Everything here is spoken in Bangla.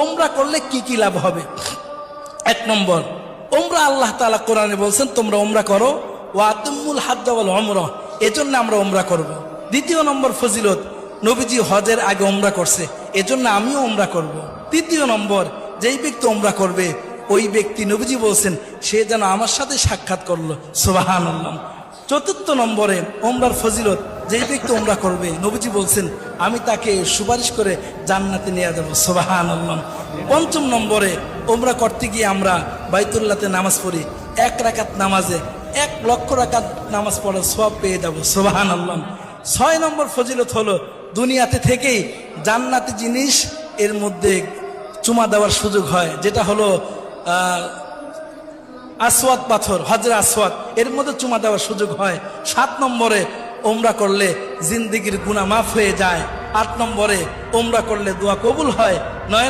ওমরা করলে কি কি লাভ হবে? এক নম্বর, ওমরা আল্লাহ তাআলা কোরআনে বলছেন তোমরা ওমরা করো, ওয়া আতিমুল হাজ্জ ওয়াল উমরা, এজন্য আমরা ওমরা করব। দ্বিতীয় নম্বর ফজিলত, নবীজি হজের আগে ওমরা করছে, এজন্য আমিও ওমরা করব। তৃতীয় নম্বর, যেই ব্যক্তি ওমরা করবে ওই ব্যক্তি নবীজি বলছেন সে যেন আমার সাথে সাক্ষাৎ করলো, সুবহানাল্লাহ। চতুর্থ নম্বরে ওমরার ফজিলত, যেই ব্যক্তি ওমরা করবে নবীজি বলছেন আমি তাকে সুপারিশ করে জান্নাতে নিয়ে যাব, সুবহানাল্লাহ। পঞ্চম নম্বরে, ওমরা করতে গিয়ে আমরা বাইতুল্লাহতে নামাজ পড়ি, 1 রাকাত নামাজে 1 লক্ষ রাকাত নামাজ পড়ার সওয়াব পেয়ে যাব, সুবহানাল্লাহ। 6 নম্বর ফজিলত হলো দুনিয়াতে থেকেই জান্নাতি জিনিস এর মধ্যে চুমা দেওয়ার সুযোগ হয়, যেটা হলো আসওয়াদ পাথর, হজরে আসওয়াদ, এর মধ্যে চুমা দেওয়ার সুযোগ হয়। 7 নম্বরে, ওমরা করলে জিন্দেগির গুনাহ মাফ হয়ে যায়। 8 নম্বরে, ওমরা করলে দোয়া কবুল হয়। 9